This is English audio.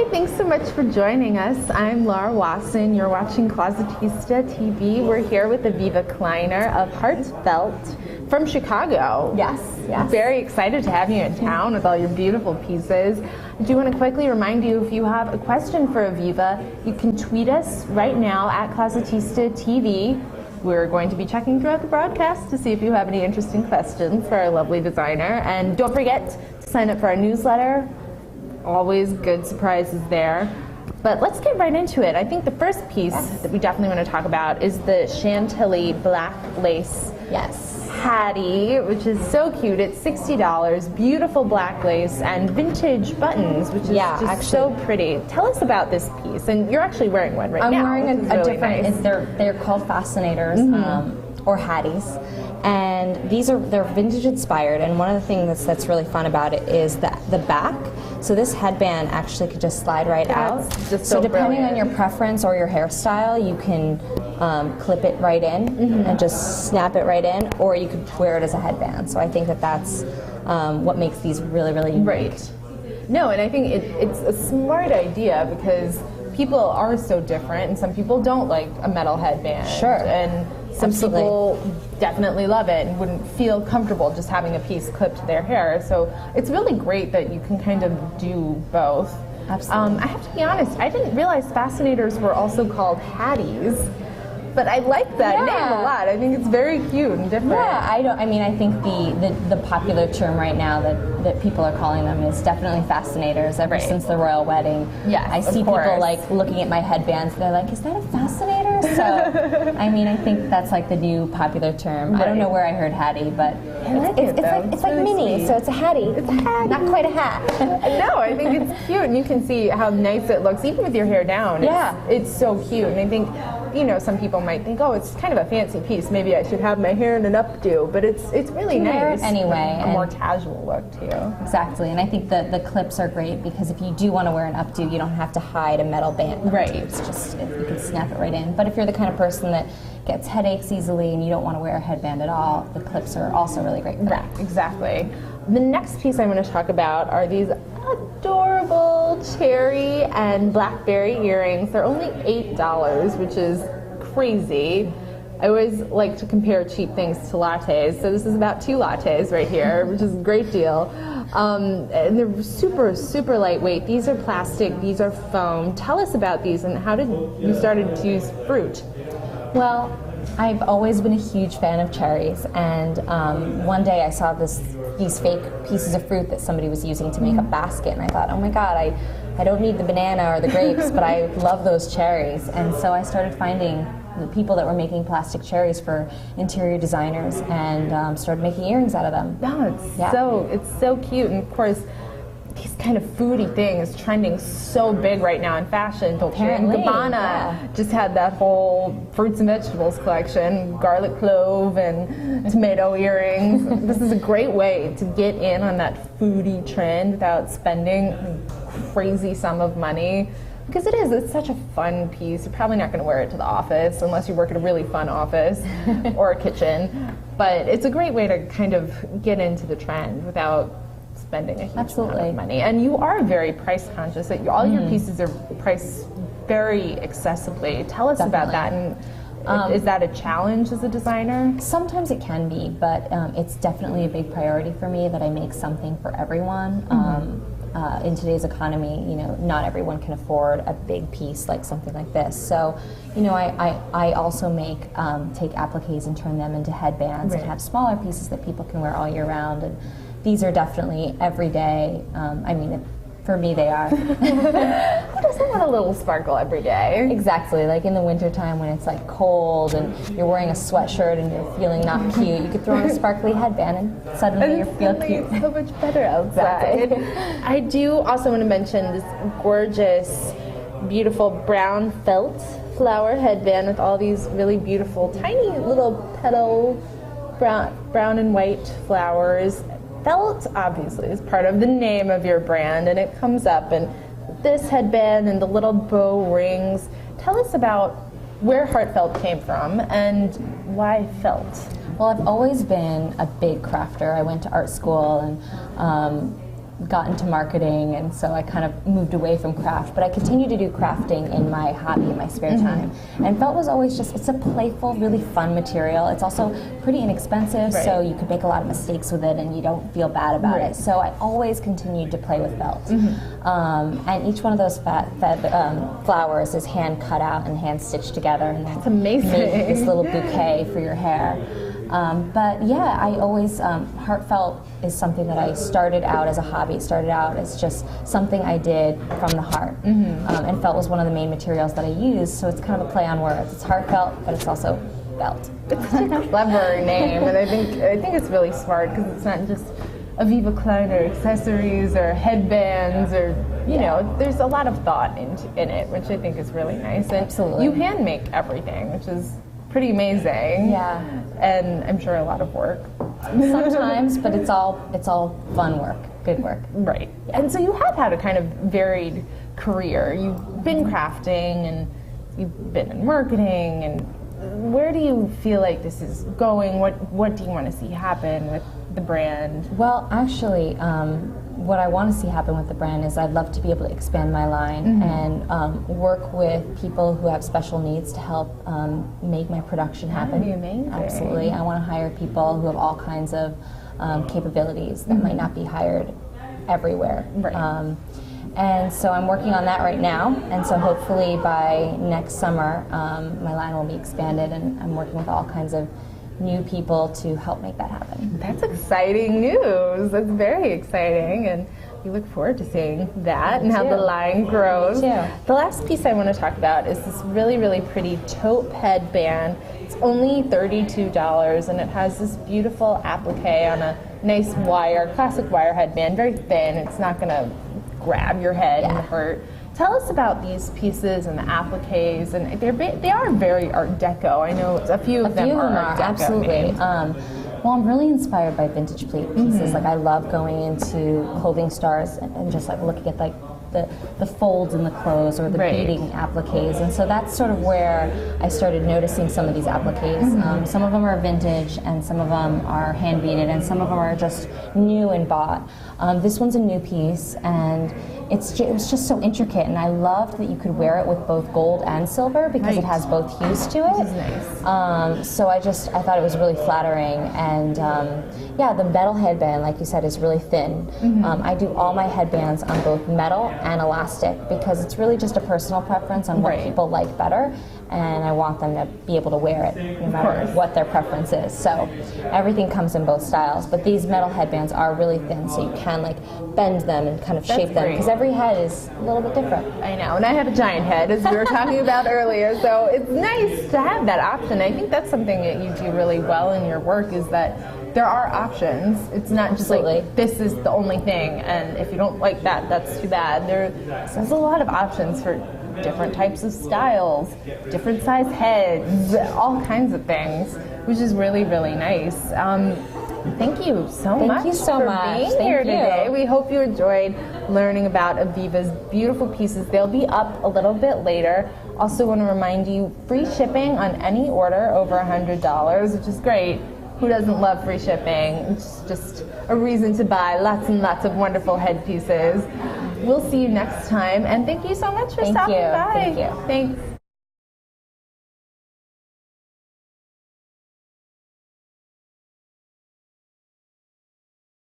Hi, thanks so much for joining us. I'm Laura Wasson. You're watching Closetista TV. We're here with Aviva Kleiner of Heartfelt from Chicago. Yes. Very excited to have you in town with all your beautiful pieces. I do want to quickly remind you, if you have a question for Aviva, you can tweet us right now at Closetista TV. We're going to be checking throughout the broadcast to see if you have any interesting questions for our lovely designer. And don't forget to sign up for our newsletter. Always good surprises there. But let's get right into it. I think the first piece that we definitely want to talk about is the Chantilly black lace Hattie, which is so cute. It's $60, beautiful black lace and vintage buttons, which is just actually so pretty. Tell us about this piece. And you're actually wearing one right now. I'm wearing a really different, nice. they're called fascinators or Hatties. And they're vintage inspired, and one of the things that's really fun about it is the back. So this headband actually could just slide right out. So depending on your preference or your hairstyle, you can clip it right in and just snap it right in, or you could wear it as a headband. So I think that's what makes these really, really unique. Right. No, and I think it's a smart idea because people are so different, and some people don't like a metal headband. Sure. And some people definitely love it and wouldn't feel comfortable just having a piece clipped to their hair. So it's really great that you can kind of do both. Absolutely. I have to be honest, I didn't realize fascinators were also called Hatties. But I like that name a lot. I think it's very cute and different. Yeah, I think the popular term right now that people are calling them is definitely fascinators ever since the royal wedding. Yes, I see people like looking at my headbands, they're like, is that a fascinator? So I think that's like the new popular term. I don't know where I heard Hattie, but it's like really mini, sweet. so it's a Hattie. It's a Hattie. Not quite a hat. No, I think it's cute, and you can see how nice it looks, even with your hair down. It's so cute, and I think, some people might think, oh, it's kind of a fancy piece. Maybe I should have my hair in an updo, but it's really nice. Anyway, a more casual look too. Exactly, and I think the clips are great because if you do want to wear an updo, you don't have to hide a metal band. Right. It's just you can snap it right in. But if you're the kind of person that gets headaches easily and you don't want to wear a headband at all, the clips are also really great for that. Exactly. The next piece I'm going to talk about are these adorable cherry and blackberry earrings. They're only $8, which is crazy. I always like to compare cheap things to lattes, so this is about 2 lattes right here, which is a great deal. And they're super, super lightweight. These are plastic, these are foam. Tell us about these and how did you started to use fruit? Well, I've always been a huge fan of cherries, and one day I saw these fake pieces of fruit that somebody was using to make a basket, and I thought, oh my god, I don't need the banana or the grapes, but I love those cherries. And so I started finding the people that were making plastic cherries for interior designers and started making earrings out of them. No, it's so cute, and of course, these kind of foodie things trending so big right now in fashion. Apparently, Gabbana just had that whole fruits and vegetables collection, garlic clove and tomato earrings. This is a great way to get in on that foodie trend without spending a crazy sum of money. Because it's such a fun piece. You're probably not going to wear it to the office unless you work at a really fun office or a kitchen. But it's a great way to kind of get into the trend without spending a huge amount of money. And you are very price conscious. All your pieces are priced very accessibly. Tell us about that. And is that a challenge as a designer? Sometimes it can be, but it's definitely a big priority for me that I make something for everyone. In today's economy, not everyone can afford a big piece like something like this. So, I also take appliques and turn them into headbands and have smaller pieces that people can wear all year round. And these are definitely everyday. For me, they are. Who doesn't want a little sparkle every day? Exactly. Like in the wintertime when it's like cold and you're wearing a sweatshirt and you're feeling not cute, you could throw on a sparkly headband and suddenly you feel cute. So much better outside. I do also want to mention this gorgeous, beautiful brown felt flower headband with all these really beautiful, tiny little petal brown and white flowers. Felt, obviously, is part of the name of your brand, and it comes up, and this headband and the little bow rings. Tell us about where Heartfelt came from and why felt. Well, I've always been a big crafter. I went to art school and got into marketing, and so I kind of moved away from craft. But I continue to do crafting in my hobby, in my spare time. And felt was always just, it's a playful, really fun material. It's also pretty inexpensive, so you could make a lot of mistakes with it and you don't feel bad about it. So I always continued to play with felt. And each one of those flowers is hand cut out and hand stitched together. And that's amazing. Make this little bouquet for your hair. But yeah, I always, heartfelt is something that I started out as a hobby. It started out as just something I did from the heart. And felt was one of the main materials that I used, so it's kind of a play on words. It's heartfelt, but it's also felt. It's such a clever name, and I think it's really smart because it's not just Aviva Kleiner accessories or headbands or, you know, there's a lot of thought in it, which I think is really nice. And Absolutely. You hand make everything, which is pretty amazing. Yeah. And I'm sure a lot of work. Sometimes, but it's all fun work, good work. Right. And so you have had a kind of varied career. You've been crafting and you've been in marketing, and where do you feel like this is going? What do you want to see happen with the brand? Well, actually, what I want to see happen with the brand is I'd love to be able to expand my line and work with people who have special needs to help make my production happen. That'd be amazing. Absolutely. I want to hire people who have all kinds of capabilities that might not be hired everywhere. Right. And so I'm working on that right now, and so hopefully by next summer my line will be expanded, and I'm working with all kinds of new people to help make that happen. That's exciting news. That's very exciting, and we look forward to seeing that and how the line grows. Me too. The last piece I want to talk about is this really, really pretty taupe headband. It's only $32, and it has this beautiful applique on a nice wire, classic wire headband, very thin. It's not going to grab your head and hurt. Tell us about these pieces and the appliques, and they are very Art Deco. I know a few of them are Art Deco. Absolutely. Well, I'm really inspired by vintage pleat pieces. Like I love going into clothing stores and just like looking at like the folds in the clothes or the beading appliques, and so that's sort of where I started noticing some of these appliques. Some of them are vintage, and some of them are hand beaded, and some of them are just new and bought. This one's a new piece, and it was just so intricate, and I loved that you could wear it with both gold and silver because it has both hues to it. Which is nice. So I thought it was really flattering, and yeah, the metal headband, like you said, is really thin. I do all my headbands on both metal and elastic because it's really just a personal preference on what people like better, and I want them to be able to wear it no matter what their preference is. So everything comes in both styles, but these metal headbands are really thin, so you can like bend them and kind of shape them because every head is a little bit different. I know, and I have a giant head, as we were talking about earlier, so it's nice to have that option. I think that's something that you do really well in your work, is that there are options. It's not just like this is the only thing, and if you don't like that, that's too bad. There's a lot of options for different types of styles, different size heads, all kinds of things, which is really, really nice. Thank you so much for being here today. We hope you enjoyed learning about Aviva's beautiful pieces. They'll be up a little bit later. Also want to remind you, free shipping on any order over $100, which is great. Who doesn't love free shipping? It's just a reason to buy lots and lots of wonderful headpieces. We'll see you next time, and thank you so much for stopping by. Thank you. Thanks.